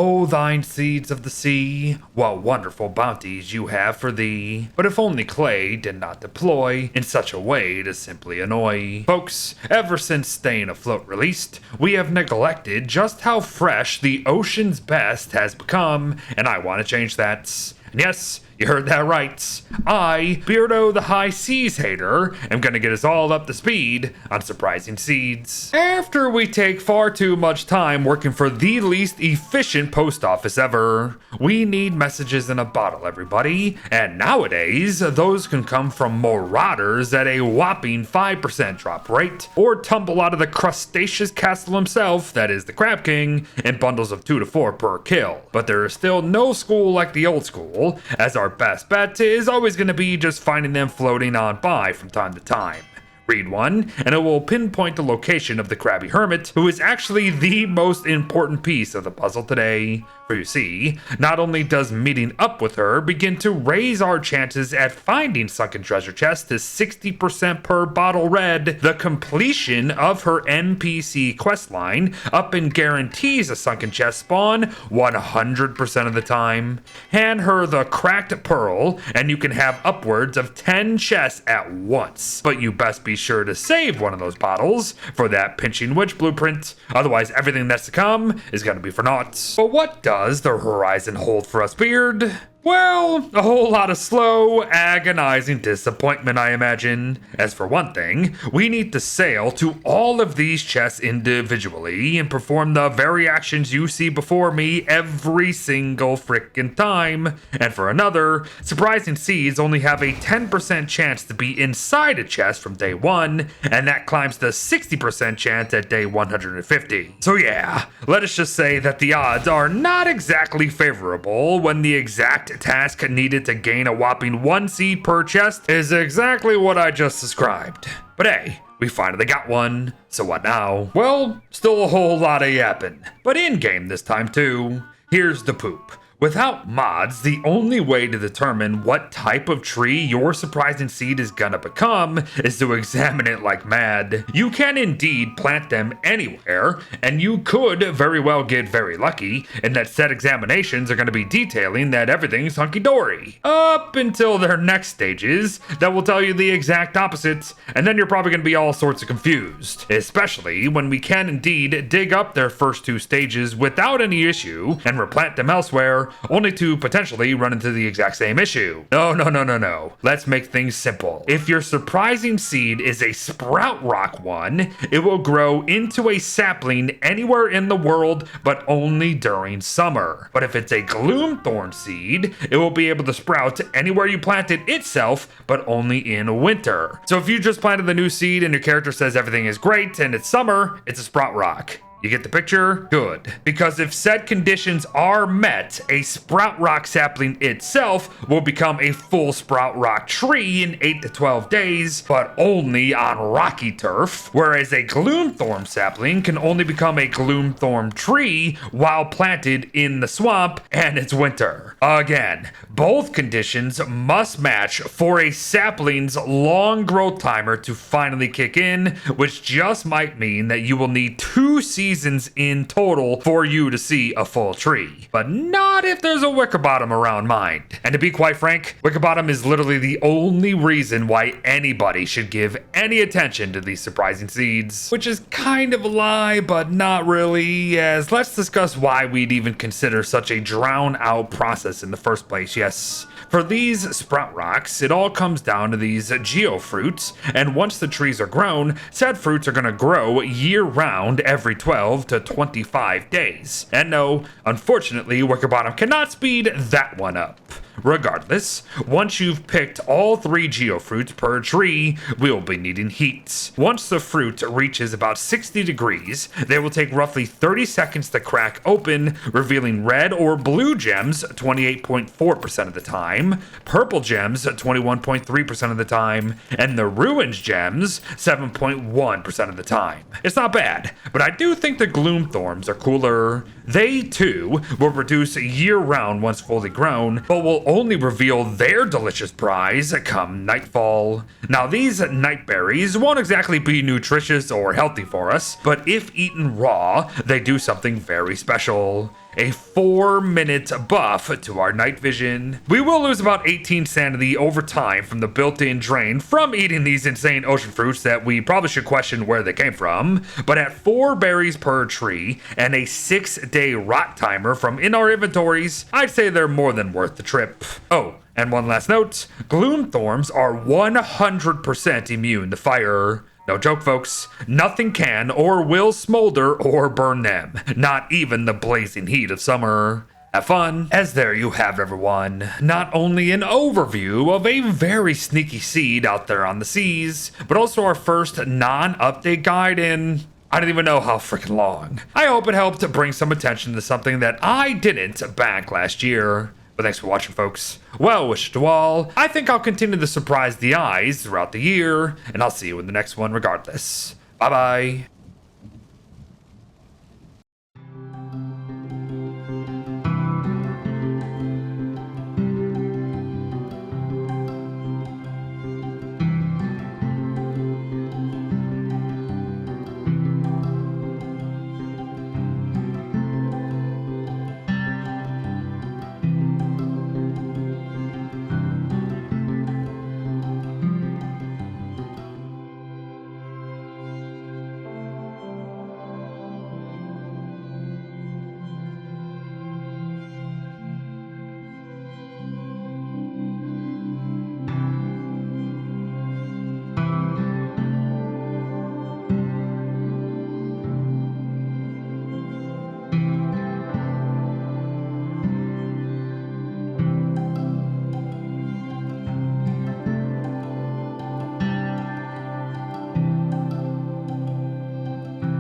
O thine seeds of the sea, what wonderful bounties you have for thee. But if only clay did not deploy in such a way to simply annoy. Folks, ever since Staying Afloat released, we have neglected just how fresh the ocean's best has become, and I want to change that. And yes, you heard that right. I, Beardo the High Seas Hater, am gonna get us all up to speed on surprising seeds. After we take far too much time working for the least efficient post office ever, we need messages in a bottle, everybody. And nowadays, those can come from marauders at a whopping 5% drop rate, or tumble out of the crustaceous castle himself, that is the Crab King, in bundles of 2 to 4 per kill. But there is still no school like the old school, as our best bet is always going to be just finding them floating on by from time to time. Read one, and it will pinpoint the location of the Krabby Hermit, who is actually the most important piece of the puzzle today. For you see, not only does meeting up with her begin to raise our chances at finding sunken treasure chests to 60% per bottle read, the completion of her NPC questline up and guarantees a sunken chest spawn 100% of the time. Hand her the cracked pearl, and you can have upwards of 10 chests at once. But you best be sure to save one of those bottles for that pinching witch blueprint, otherwise everything that's to come is going to be for naught. But what does the horizon hold for us, Beard? Well, a whole lot of slow, agonizing disappointment, I imagine. As for one thing, we need to sail to all of these chests individually and perform the very actions you see before me every single frickin' time. And for another, surprising seeds only have a 10% chance to be inside a chest from day 1, and that climbs to 60% chance at day 150. So yeah, let us just say that the odds are not exactly favorable when the exact task needed to gain a whopping 1 seed per chest is exactly what I just described. But hey, we finally got one, so what now? Well, still a whole lot of yapping, but in-game this time too. Here's the poop. Without mods, the only way to determine what type of tree your surprising seed is gonna become is to examine it like mad. You can indeed plant them anywhere, and you could very well get very lucky in that set examinations are gonna be detailing that everything's hunky-dory. Up until their next stages that will tell you the exact opposite, and then you're probably gonna be all sorts of confused. Especially when we can indeed dig up their first 2 stages without any issue and replant them elsewhere, only to potentially run into the exact same issue. No. Let's make things simple. If your surprising seed is a sprout rock one, it will grow into a sapling anywhere in the world, but only during summer. But if it's a Gloomthorn seed, it will be able to sprout anywhere you plant it itself, but only in winter. So if you just planted the new seed and your character says everything is great and it's summer, it's a sprout rock. You get the picture? Good. Because if said conditions are met, a sprout rock sapling itself will become a full sprout rock tree in 8 to 12 days, but only on rocky turf, whereas a Gloomthorn sapling can only become a Gloomthorn tree while planted in the swamp, and it's winter. Again, both conditions must match for a sapling's long growth timer to finally kick in, which just might mean that you will need 2 seasons in total for you to see a full tree. But not if there's a wicker bottom around mine. And to be quite frank, wicker bottom is literally the only reason why anybody should give any attention to these surprising seeds. Which is kind of a lie, but not really, as let's discuss why we'd even consider such a drawn out process in the first place. Yes, for these sprout rocks, it all comes down to these geofruits, and once the trees are grown, said fruits are gonna grow year round every 12 to 25 days. And no, unfortunately, wicker bottom cannot speed that one up. Regardless, once you've picked all 3 geofruits per tree, we'll be needing heat. Once the fruit reaches about 60 degrees, they will take roughly 30 seconds to crack open, revealing red or blue gems 28.4% of the time, purple gems 21.3% of the time, and the ruined gems 7.1% of the time. It's not bad, but I do think the Gloomthorns are cooler. They too will produce year-round once fully grown, but will only reveal their delicious prize come nightfall. Now these night berries won't exactly be nutritious or healthy for us, but if eaten raw, they do something very special. a 4-minute buff to our night vision. We will lose about 18 sanity over time from the built-in drain from eating these insane ocean fruits that we probably should question where they came from, but at 4 berries per tree and a 6-day rot timer from in our inventories, I'd say they're more than worth the trip. Oh, and one last note, Gloomthorns are 100% immune to fire. No joke, folks. Nothing can or will smolder or burn them. Not even the blazing heat of summer. Have fun. As there you have, everyone. Not only an overview of a very sneaky seed out there on the seas, but also our first non-update guide in I don't even know how freaking long. I hope it helped to bring some attention to something that I didn't back last year. But thanks for watching, folks. Well wishes to all. I think I'll continue to surprise the eyes throughout the year, and I'll see you in the next one regardless. Bye-bye.